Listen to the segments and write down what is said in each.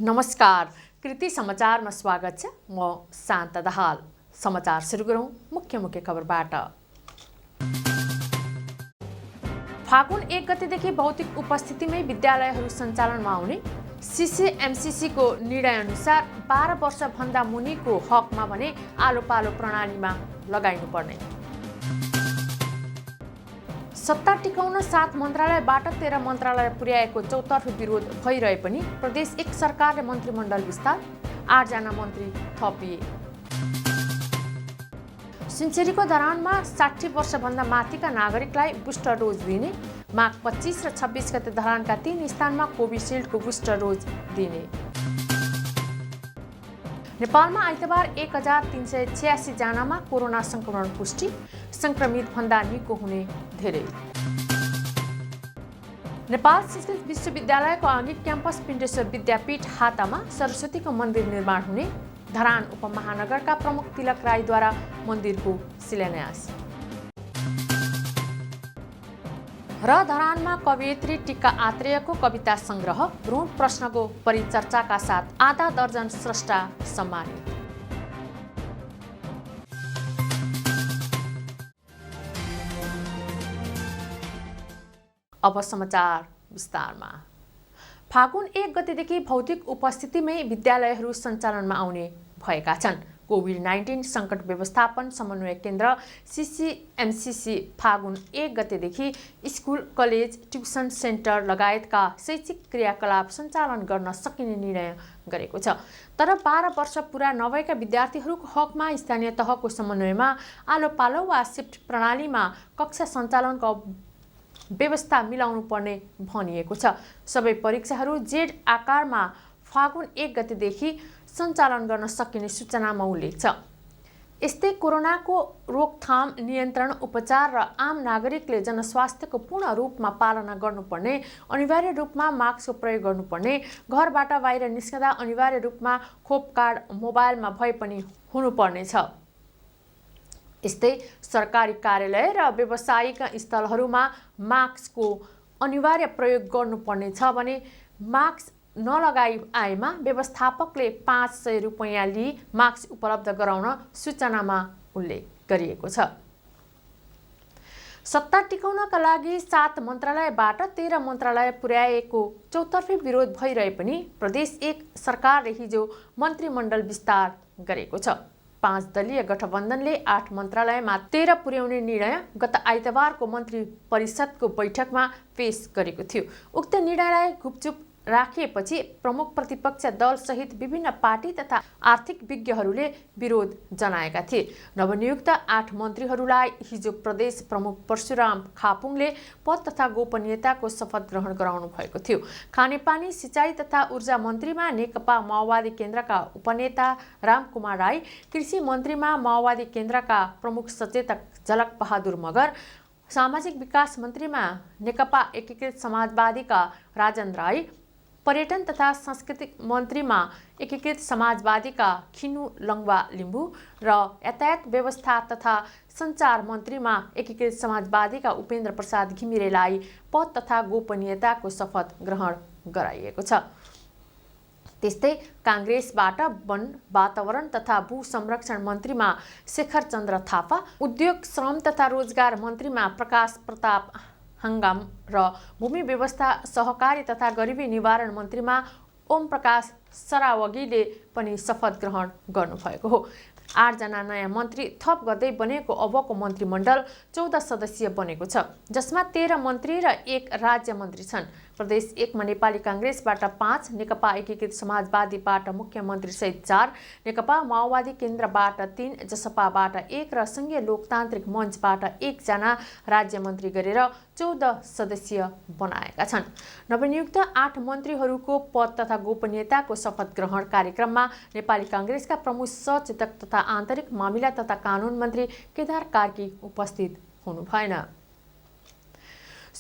नमस्कार, कृति समाचारमा स्वागत छ। म शान्ता दाहाल। समाचार सुरु गरौँ मुख्य खबरबाट। फागुन 1 गतेदेखि भौतिक उपस्थितिमै विद्यालयहरू सञ्चालनमा आउने सीसीएमसीसीको निर्णय अनुसार 12 वर्षभन्दा मुनिको हकमा भने आलो पालो प्रणालीमा लगाइनुपर्ने। सत्ता टिकाउन 7 मन्त्रालयबाट 13 मन्त्रालय पुर्याएको चौतर्फी विरोध भइरहे पनि प्रदेश 1 सरकारले मन्त्रीमण्डल विस्तार, 8 जना मन्त्री थपिए। सुनसरीको धरानमा 60 वर्षभन्दा माथिका नागरिकलाई बुस्टर डोज दिने, माघ 25 र 26 गते धरानका 3 स्थानमा कोभिसिल्डको बुस्टर डोज दिने। नेपालमा आइतबार 1386 जनामा कोरोना संक्रमण पुष्टि, संक्रमित भन्दा निको हुने धेरै। नेपाल संस्कृत विश्वविद्यालयको आङ्गिक क्याम्पस पिण्डेश्वर विद्यापीठ हातामा सरस्वतीको मन्दिर निर्माण हुने, धरान उपमहानगरका प्रमुख तिलक राईद्वारा मन्दिरको शिलान्यास। र धरानमा कवयित्री टिका आत्रेयको कविता संग्रह भ्रूण प्रश्नको परिचर्चाका साथ आधा दर्जन स्रष्टा सम्मानित। अब समाचार विस्तारमा। फागुन 1 गतेदेखि भौतिक उपस्थितिमै विद्यालयहरू सञ्चालनमा आउने भएका छन्। कोभिड-19 सङ्कट व्यवस्थापन समन्वय केन्द्र सीसीएमसीसी फागुन 1 गतेदेखि स्कुल, कलेज, ट्युसन सेन्टर लगायतका शैक्षिक क्रियाकलाप सञ्चालन गर्न सकिने निर्णय गरेको छ। तर 12 वर्ष पुरा नभएका विद्यार्थीहरूको हकमा स्थानीय तहको समन्वयमा आलो पालो वा सिफ्ट प्रणालीमा कक्षा सञ्चालनको व्यवस्था मिलाउनु पर्ने भनिएको छ। सबै परीक्षाहरू जेड आकारमा फागुन 1 गतेदेखि सञ्चालन गर्न सकिने सूचनामा उल्लेख छ। यस्तै कोरोनाको रोकथाम, नियन्त्रण, उपचार र आम नागरिकले जनस्वास्थ्यको पूर्ण रूपमा पालना गर्नुपर्ने, अनिवार्य रूपमा मास्कको प्रयोग गर्नुपर्ने, घरबाट बाहिर निस्कँदा अनिवार्य रूपमा खोप कार्ड मोबाइलमा भए पनि हुनुपर्नेछ। यस्तै सरकारी कार्यालय र व्यावसायिक स्थलहरूमा मास्कको अनिवार्य प्रयोग गर्नुपर्ने छ भने मास्क नलगाई आएमा व्यवस्थापकले 500 रुपैयाँ लिई मास्क उपलब्ध गराउन सूचनामा उल्लेख गरिएको छ। सत्ता टिकाउनका लागि 7 मन्त्रालयबाट 13 मन्त्रालय पुर्याएको चौतर्फी विरोध भइरहे पनि प्रदेश 1 सरकारले हिजो मन्त्रीमण्डल विस्तार गरेको छ। 5 दलीय गठबन्धनले 8 मन्त्रालयमा 13 पुर्याउने निर्णय गत आइतबारको मन्त्री परिषदको बैठकमा पेश गरेको थियो। उक्त निर्णयलाई गुपचुप राखिएपछि प्रमुख प्रतिपक्ष दलसहित विभिन्न पार्टी तथा आर्थिक विज्ञहरूले विरोध जनाएका थिए। नवनियुक्त 8 मन्त्रीहरूलाई हिजो प्रदेश प्रमुख परशुराम खापुङले पद तथा गोपनीयताको शपथ ग्रहण गराउनु भएको थियो। खानेपानी, सिँचाइ तथा ऊर्जा मन्त्रीमा नेकपा माओवादी केन्द्रका उपनेता रामकुमार राई, कृषि मन्त्रीमा माओवादी केन्द्रका प्रमुख सचेतक झलक बहादुर मगर, सामाजिक विकास मन्त्रीमा नेकपा एकीकृत समाजवादीका राजन राई, पर्यटन तथा सांस्कृतिक मन्त्रीमा एकीकृत समाजवादीका खिनु लङ्वा लिम्बू र यातायात व्यवस्था तथा सञ्चार मन्त्रीमा एकीकृत समाजवादीका उपेन्द्र प्रसाद घिमिरेलाई पद तथा गोपनीयताको शपथ ग्रहण गराइएको छ। त्यस्तै काङ्ग्रेसबाट वन, वातावरण तथा भू संरक्षण मन्त्रीमा शेखर चन्द्र थापा, उद्योग, श्रम तथा रोजगार मन्त्रीमा प्रकाश प्रताप हङ्गाम र भूमि व्यवस्था, सहकारी तथा गरिबी निवारण मन्त्रीमा ओम प्रकाश सरावगीले पनि शपथ ग्रहण गर्नुभएको हो। 8 जना नयाँ मन्त्री थप गर्दै बनेको अबको मन्त्रीमण्डल 14 सदस्यीय बनेको छ, जसमा 13 मन्त्री र 1 राज्य मन्त्री छन्। प्रदेश 1 मा नेपाली काङ्ग्रेसबाट 5, नेकपा एकीकृत समाजवादीबाट मुख्यमन्त्री सहित 4, नेकपा माओवादी केन्द्रबाट 3, जसपाबाट 1 र सङ्घीय लोकतान्त्रिक मञ्चबाट 1 जना राज्य मन्त्री गरेर 14 सदस्यीय बनाएका छन्। नवनियुक्त 8 मन्त्रीहरूको पद तथा गोपनीयताको शपथ ग्रहण कार्यक्रममा नेपाली काङ्ग्रेसका प्रमुख सचेतक तथा आन्तरिक मामिला तथा कानुन मन्त्री केदार कार्की उपस्थित हुनु भएन।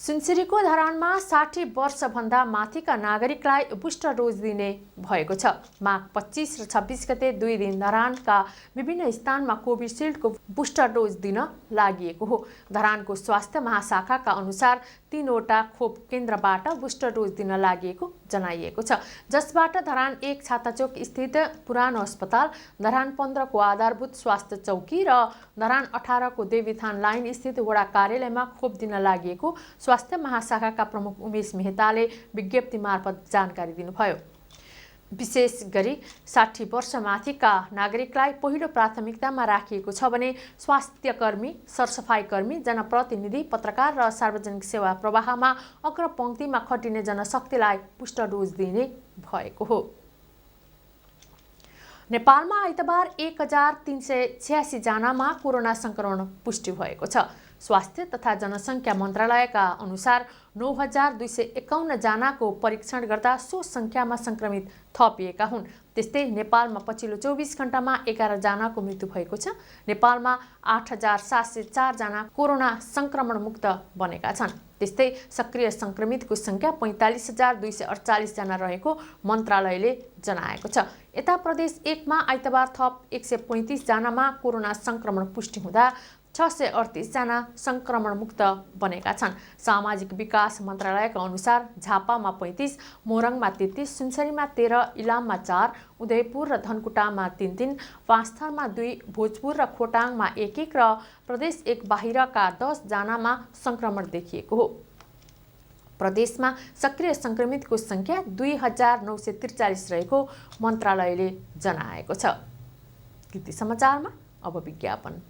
सुनसरीको धरानमा 60 वर्षभन्दा माथिका नागरिकलाई बुस्टर डोज दिने भएको छ। माघ 25 र 26 गते 2 दिन धरानका विभिन्न स्थानमा कोभिसिल्डको बुस्टर डोज दिन लागि हो। धरानको स्वास्थ्य महाशाखाका अनुसार 3वटा खोप केन्द्रबाट बुस्टर डोज दिन लागि जनाइएको छ, जसबाट धरान 1 छाताचोक स्थित पुरानो अस्पताल, धरान 15 को आधारभूत स्वास्थ्य चौकी र धरान 18 को देवीथान लाइन स्थित वडा कार्यालयमा खोप दिन लागि स्वास्थ्य महाशाखाका प्रमुख उमेश मेहताले विज्ञप्ति मार्फत जानकारी दिनुभयो। विशेष गरी 60 वर्षमाथिका नागरिकलाई पहिलो प्राथमिकतामा राखिएको छ भने स्वास्थ्यकर्मी, सरसफाइकर्मी, जनप्रतिनिधि, पत्रकार र सार्वजनिक सेवा प्रवाहमा अग्रपङ्क्तिमा खटिने जनशक्तिलाई बुस्टर डोज दिने भएको हो। नेपालमा आइतबार 1386 जनामा कोरोना संक्रमण पुष्टि भएको छ। स्वास्थ्य तथा जनसङ्ख्या मन्त्रालयका अनुसार 9251 जनाको परीक्षण गर्दा सो संख्यामा संक्रमित थपिएका हुन्। त्यस्तै नेपालमा पछिल्लो 24 घण्टामा 11 जनाको मृत्यु भएको छ। नेपालमा 8704 जना कोरोना संक्रमण मुक्त बनेका छन्। त्यस्तै सक्रिय संक्रमितको संख्या 45248 जना रहेको मन्त्रालयले जनाएको छ। यता प्रदेश 1 मा आइतबार थप 135 जनामा कोरोना संक्रमण पुष्टि हुँदा 638 जना संक्रमण मुक्त बनेका छन्। सामाजिक विकास मन्त्रालयका अनुसार झापामा 35, मोरङमा 33, सुनसरीमा 13, इलाममा 4, उदयपुर र धनकुटामा 3-3, पाँचथरमा 2, भोजपुर र खोटाङमा 1-1 र प्रदेश 1 बाहिरका 10 जनामा संक्रमण देखिएको हो। प्रदेशमा सक्रिय संक्रमितको संख्या 2943 रहेको मन्त्रालयले जनाएको छ। कृति समाचारमा अब विज्ञापन।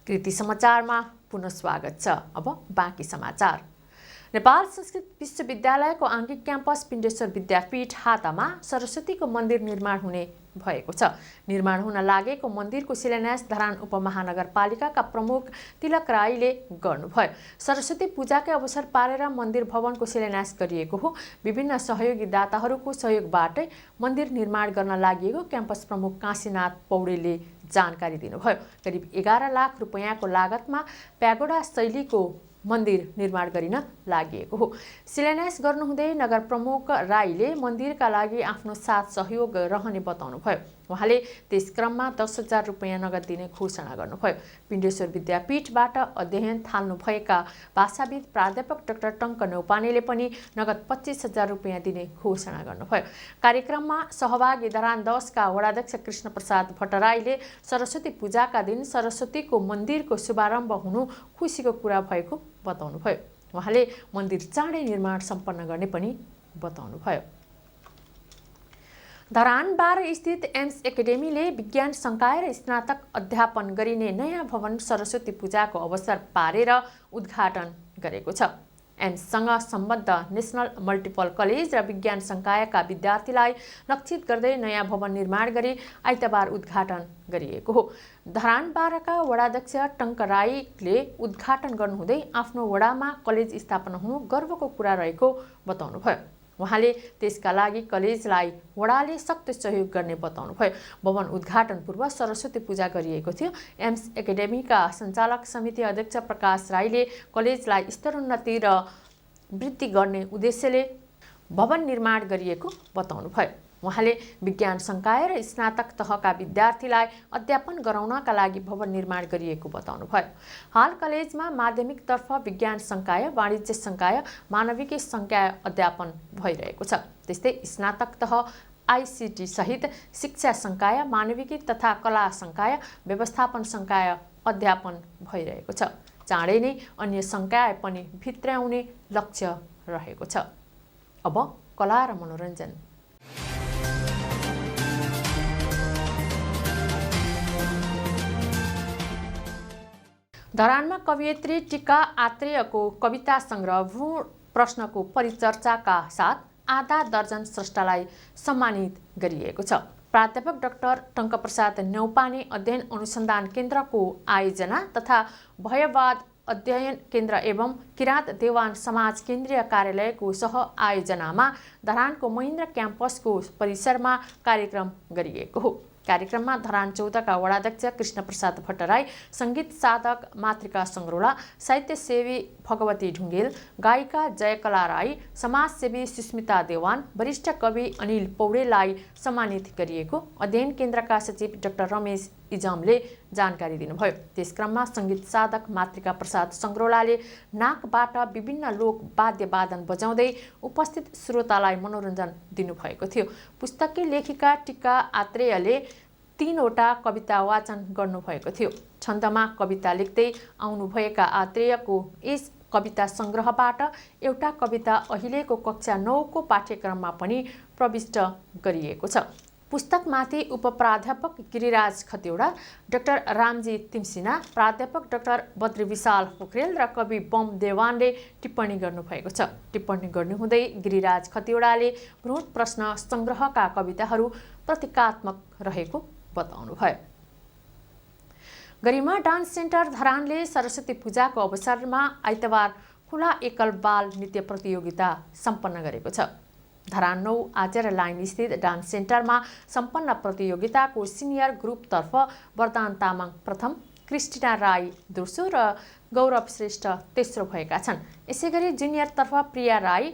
कृति समाचारमा पुनः स्वागत छ। अब बाँकी समाचार। नेपाल संस्कृत विश्वविद्यालयको आङ्गिक क्याम्पस पिण्डेश्वर विद्यापीठ हातामा सरस्वतीको मन्दिर निर्माण हुने भएको छ। निर्माण हुन लागेको मन्दिरको शिलान्यास धरान उपमहानगरपालिकाका प्रमुख तिलक राईले गर्नुभयो। सरस्वती पूजाकै अवसर पारेर मन्दिर भवनको शिलान्यास गरिएको हो। विभिन्न सहयोगी दाताहरूको सहयोगबाटै मन्दिर निर्माण गर्न लागि क्याम्पस प्रमुख काशीनाथ पौडेलले जानकारी दिनुभयो। करिब 11 लाख रुपैयाँको लागतमा प्यागोडा शैलीको मन्दिर निर्माण गरिन लागि हो। शिलान्यास गर्नुहुँदै नगर प्रमुख राईले मन्दिरका लागि आफ्नो साथ सहयोग रहने बताउनुभयो। उहाँले त्यस क्रममा 10,000 रुपैयाँ नगद दिने घोषणा गर्नुभयो। पिण्डेश्वर विद्यापीठबाट अध्ययन थाल्नुभएका भाषाविद प्राध्यापक डाक्टर टङ्क न्यौपानेले पनि नगद 25,000 रुपैयाँ दिने घोषणा गर्नुभयो। कार्यक्रममा सहभागी धरान 10 का वडाध्यक्ष कृष्ण प्रसाद भट्टराईले सरस्वती पूजाका दिन सरस्वतीको मन्दिरको शुभारम्भ हुनु खुसीको कुरा भएको बताउनुभयो। उहाँले मन्दिर चाँडै निर्माण सम्पन्न गर्ने पनि बताउनुभयो। धरान 12 स्थित एम्स एकाडेमीले विज्ञान संकाय र स्नातक अध्यापन गरिने नयाँ भवन सरस्वती पूजाको अवसर पारेर उद्घाटन गरेको छ। एम्ससँग सम्बद्ध नेसनल मल्टिपल कलेज र विज्ञान संकायका विद्यार्थीलाई लक्षित गर्दै नयाँ भवन निर्माण गरी आइतबार उद्घाटन गरिएको हो। धरान 12 का वडाध्यक्ष टङ्क राईले उद्घाटन गर्नुहुँदै आफ्नो वडामा कलेज स्थापना हुनु गर्वको कुरा रहेको बताउनुभयो। उहाँले त्यसका लागि कलेजलाई वडाले सक्त सहयोग गर्ने बताउनुभयो। भवन उद्घाटन पूर्व सरस्वती पूजा गरिएको थियो। एम्स एकाडेमीका सञ्चालक समिति अध्यक्ष प्रकाश राईले कलेजलाई स्तरोन्नति र वृद्धि गर्ने उद्देश्यले भवन निर्माण गरिएको बताउनुभयो। उहाँले विज्ञान संकाय र स्नातक तहका विद्यार्थीलाई अध्यापन गराउनका लागि भवन निर्माण गरिएको बताउनुभयो। हाल कलेजमा माध्यमिकतर्फ विज्ञान संकाय, वाणिज्य संकाय, मानविकी संकाय अध्यापन भइरहेको छ। त्यस्तै स्नातक तह आइसिटी सहित शिक्षा संकाय, मानविकी तथा कला संकाय, व्यवस्थापन संकाय अध्यापन भइरहेको छ। चाँडै नै अन्य संकाय पनि भित्र्याउने लक्ष्य रहेको छ। अब कला र मनोरञ्जन। धरानमा कवयित्री टीका आत्रेयको कविता संग्रह भ्रूण प्रश्नको परिचर्चाका साथ आधा दर्जन स्रष्टालाई सम्मानित गरिएको छ। प्राध्यापक डाक्टर टङ्क प्रसाद न्यौपाने अध्ययन अनुसन्धान केन्द्रको आयोजना तथा भयवाद अध्ययन केन्द्र एवं किराँत देवान समाज केन्द्रीय कार्यालयको सह आयोजनामा धरानको महेन्द्र क्याम्पसको परिसरमा कार्यक्रम गरिएको हो। कार्यक्रममा धरान 14 का वडाध्यक्ष कृष्ण प्रसाद भट्टराई, संगीत साधक मातृका सङ्ग्रोला, साहित्य सेवी भगवती ढुङ्गेल, गायिका जयकला राई, समाजसेवी सुस्मिता देवान, वरिष्ठ कवि अनिल पौडेललाई सम्मानित गरिएको अध्ययन केन्द्रका सचिव डाक्टर रमेश इजामले जानकारी दिनुभयो। त्यसक्रममा संगीत साधक मातृका प्रसाद सङ्ग्रोलाले नाकबाट विभिन्न लोक वाद्यवादन बजाउँदै उपस्थित श्रोतालाई मनोरञ्जन दिनुभएको थियो। पुस्तकीय लेखिका टिका आत्रेयले 3वटा कविता वाचन गर्नुभएको थियो। छन्दमा कविता लेख्दै आउनुभएका आत्रेयको यस कविता सङ्ग्रहबाट एउटा कविता अहिलेको कक्षा 9 को पाठ्यक्रममा पनि प्रविष्ट गरिएको छ। पुस्तकमाथि उपप्राध्यापक गिरिराज खतिवडा, डाक्टर रामजी तिमसिना, प्राध्यापक डाक्टर बद्री विशाल पोखरेल र कवि बम देवानले टिप्पणी गर्नुभएको छ। टिप्पणी गर्नुहुँदै गिरिराज खतिवडाले भ्रूण प्रश्न सङ्ग्रहका कविताहरू प्रतीकात्मक रहेको बताउनुभयो। गरिमा डान्स सेन्टर धरानले सरस्वती पूजाको अवसरमा आइतबार खुला एकल बाल नृत्य प्रतियोगिता सम्पन्न गरेको छ। धरान 9 आचार्य लाइन स्थित डान्स सेन्टरमा सम्पन्न प्रतियोगिताको सिनियर ग्रुपतर्फ वरदान तामाङ प्रथम, क्रिस्टिना राई दोस्रो र गौरव श्रेष्ठ तेस्रो भएका छन्। यसैगरी जुनियरतर्फ प्रिया राई,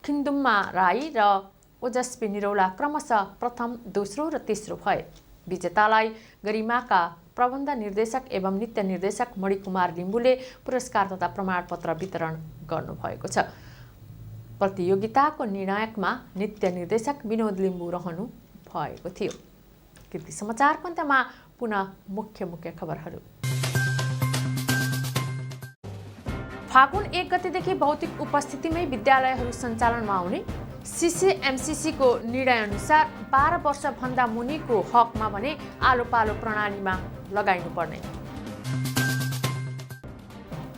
खिन्दुम्मा राई र ओजस्वी निरौला क्रमशः प्रथम, दोस्रो र तेस्रो भए। विजेतालाई गरिमाका प्रबन्ध निर्देशक एवं नृत्य निर्देशक मणिकुमार लिम्बुले पुरस्कार तथा प्रमाणपत्र वितरण गर्नुभएको छ। प्रतियोगिताको निर्णायकमा नृत्य निर्देशक विनोद लिम्बू रहनु भएको थियो। कृति समाचारको अन्त्यमा पुनः मुख्य खबरहरू। फागुन 1 गतेदेखि भौतिक उपस्थितिमै विद्यालयहरू सञ्चालनमा आउने CCMCC को निर्णय अनुसार 12 वर्षभन्दा मुनिको हकमा भने आलो पालो प्रणालीमा लगाइनुपर्ने।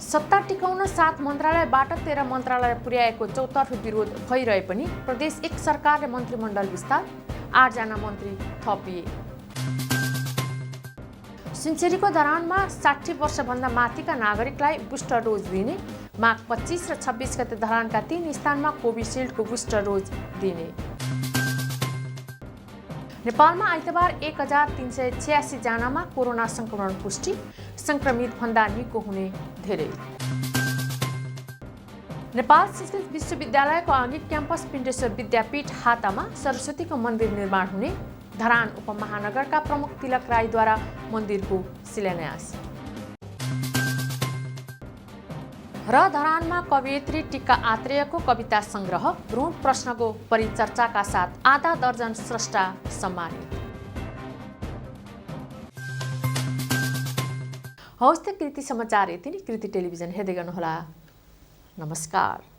सत्ता टिकाउन 7 मन्त्रालयबाट 13 मन्त्रालय पुर्याएको चौतर्फी विरोध भइरहे पनि प्रदेश 1 सरकारले मन्त्रीमण्डल विस्तार, 8 जना मन्त्री थपिए। सुनसरीको धरानमा 60 वर्षभन्दा माथिका नागरिकलाई बुस्टर डोज दिने, माघ 25 र 26 गते धरानका 3 स्थानमा कोभिसिल्डको बुस्टर डोज दिने। नेपालमा आइतबार 1386 जनामा कोरोना संक्रमण पुष्टि, संक्रमित भन्दा निको हुने धेरै। नेपाल संस्कृत विश्वविद्यालयको आङ्गिक क्याम्पस पिण्डेश्वर विद्यापीठ हातामा सरस्वतीको मन्दिर निर्माण हुने, धरान उपमहानगरका प्रमुख तिलक राईद्वारा मन्दिरको शिलान्यास। र धरानमा कवयित्री टिका आत्रेयको कविता सङ्ग्रह भ्रूण प्रश्नको परिचर्चाका साथ आधा दर्जन स्रष्टा सम्मानित। हवस् त कृति समाचार यति नै। कृति टेलिभिजन हेर्दै गर्नुहोला। नमस्कार।